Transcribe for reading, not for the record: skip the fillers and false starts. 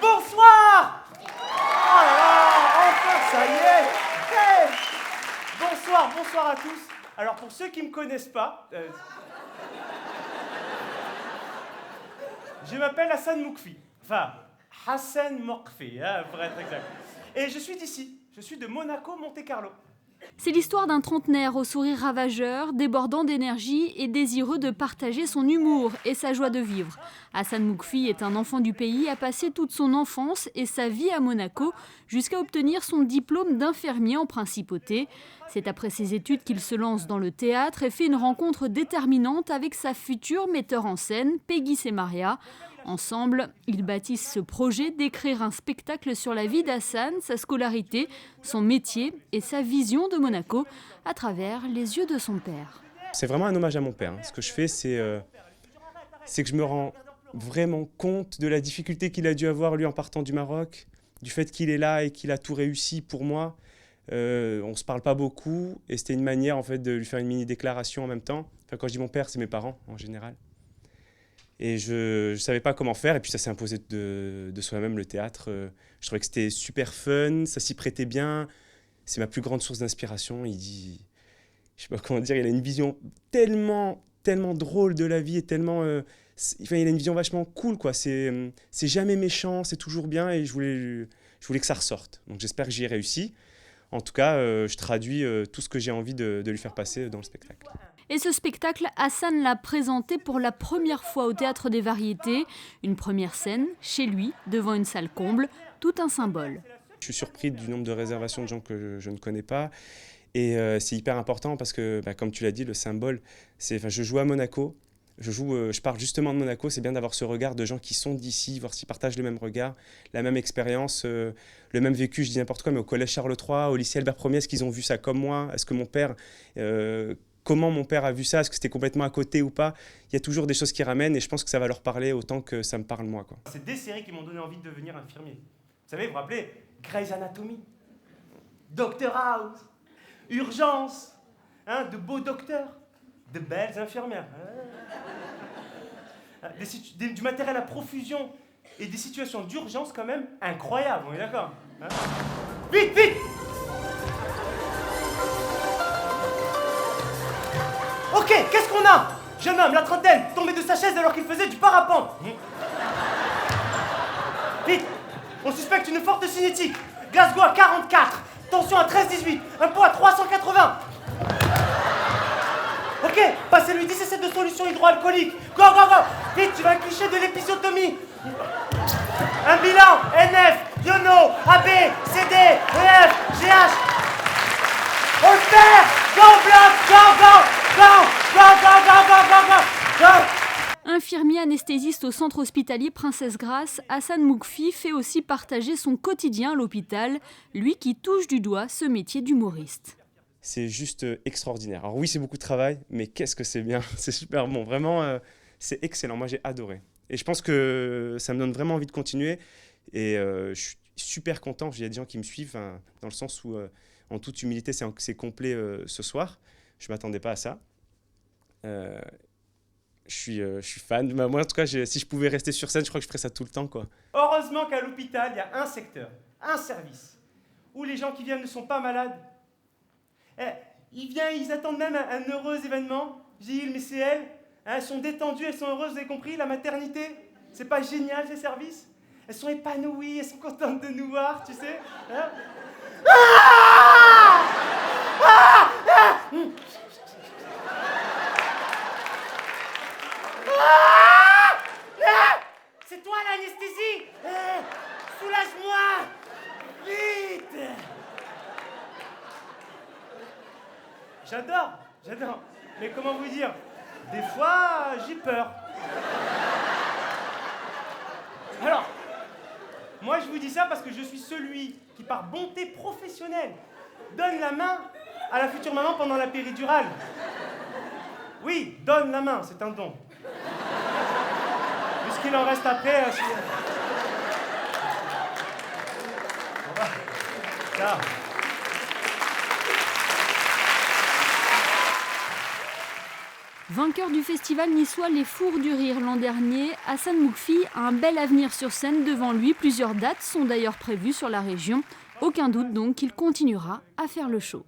Bonsoir! Oh là là, enfin ça y est! Hey, bonsoir à tous. Alors pour ceux qui ne me connaissent pas, je m'appelle Hassan Moukfi. Enfin, Hassan Moukfi, hein, pour être exact. Et je suis d'ici, je suis de Monaco, Monte-Carlo. C'est l'histoire d'un trentenaire au sourire ravageur, débordant d'énergie et désireux de partager son humour et sa joie de vivre. Hassan Moukfi est un enfant du pays, a passé toute son enfance et sa vie à Monaco jusqu'à obtenir son diplôme d'infirmier en principauté. C'est après ses études qu'il se lance dans le théâtre et fait une rencontre déterminante avec sa future metteur en scène, Peggy Semaria. Ensemble, ils bâtissent ce projet d'écrire un spectacle sur la vie d'Hassan, sa scolarité, son métier et sa vision de Monaco à travers les yeux de son père. C'est vraiment un hommage à mon père. Ce que je fais, c'est que je me rends vraiment compte de la difficulté qu'il a dû avoir, lui, en partant du Maroc, du fait qu'il est là et qu'il a tout réussi pour moi. On ne se parle pas beaucoup et c'était une manière en fait, de lui faire une mini-déclaration en même temps. Enfin, quand je dis mon père, c'est mes parents en général. Et je ne savais pas comment faire, et puis ça s'est imposé de soi-même, le théâtre. Je trouvais que c'était super fun, ça s'y prêtait bien. C'est ma plus grande source d'inspiration. Il dit, je sais pas comment dire, il a une vision tellement drôle de la vie, et tellement... il a une vision vachement cool, quoi. C'est jamais méchant, c'est toujours bien, et je voulais que ça ressorte. Donc j'espère que j'y ai réussi. En tout cas, je traduis tout ce que j'ai envie de lui faire passer dans le spectacle. Et ce spectacle, Hassan l'a présenté pour la première fois au Théâtre des Variétés. Une première scène, chez lui, devant une salle comble, tout un symbole. Je suis surpris du nombre de réservations de gens que je ne connais pas. Et c'est hyper important parce que, comme tu l'as dit, le symbole, je joue à Monaco. Je parle justement de Monaco, c'est bien d'avoir ce regard de gens qui sont d'ici, voir s'ils partagent le même regard, la même expérience, le même vécu, je dis n'importe quoi, mais au collège Charles III, au lycée Albert Ier, est-ce qu'ils ont vu ça comme moi? Est-ce que mon père... comment mon père a vu ça? Est-ce que c'était complètement à côté ou pas? Il y a toujours des choses qui ramènent et je pense que ça va leur parler autant que ça me parle moi, quoi. C'est des séries qui m'ont donné envie de devenir infirmier. Vous savez, vous vous rappelez Grey's Anatomy, Doctor House, Urgence, hein, de beaux docteurs, de belles infirmières. Du matériel à profusion et des situations d'urgence quand même incroyables, on est d'accord, hein? Vite, vite! Ok, qu'est-ce qu'on a? Jeune homme, la trentaine, tombé de sa chaise alors qu'il faisait du parapente. Vite, on suspecte une forte cinétique. Glasgow à 44, tension à 13-18, un poids à 380. Ok, passez-lui 10 essais de solution hydroalcoolique. Go, go, go. Vite, tu vas un cliché de l'épisiotomie. Un bilan, NF, Yono, AB, CD, EF, GH. On le fait. Go, bloc, go, go. Go, go, go, go, go, go, go, go. Infirmier anesthésiste au centre hospitalier Princesse Grace, Hassan Moukfi fait aussi partager son quotidien à l'hôpital, lui qui touche du doigt ce métier d'humoriste. C'est juste extraordinaire. Alors oui, c'est beaucoup de travail, mais qu'est-ce que c'est bien, c'est super bon. Vraiment, c'est excellent. Moi, j'ai adoré. Et je pense que ça me donne vraiment envie de continuer. Et je suis super content. Il y a des gens qui me suivent, dans le sens où, en toute humilité, c'est complet ce soir. Je ne m'attendais pas à ça. Je suis fan. Moi, en tout cas, si je pouvais rester sur scène, je crois que je ferais ça tout le temps, quoi. Heureusement qu'à l'hôpital, il y a un secteur, un service, où les gens qui viennent ne sont pas malades. Ils attendent même un heureux événement. Gilles, mais c'est elles. Hein, elles sont détendues, elles sont heureuses, vous avez compris? La maternité, c'est pas génial ces services? Elles sont épanouies, elles sont contentes de nous voir, tu sais, hein? C'est toi l'anesthésie! Soulage-moi! Vite! J'adore. Mais comment vous dire? Des fois, j'ai peur. Alors, moi je vous dis ça parce que je suis celui qui, par bonté professionnelle, donne la main à la future maman pendant la péridurale. Oui, donne la main, c'est un don. Puisqu'il en reste après... Ça. Vainqueur du festival niçois Les Fours du Rire l'an dernier, Hassan Moukfi a un bel avenir sur scène devant lui. Plusieurs dates sont d'ailleurs prévues sur la région. Aucun doute donc qu'il continuera à faire le show.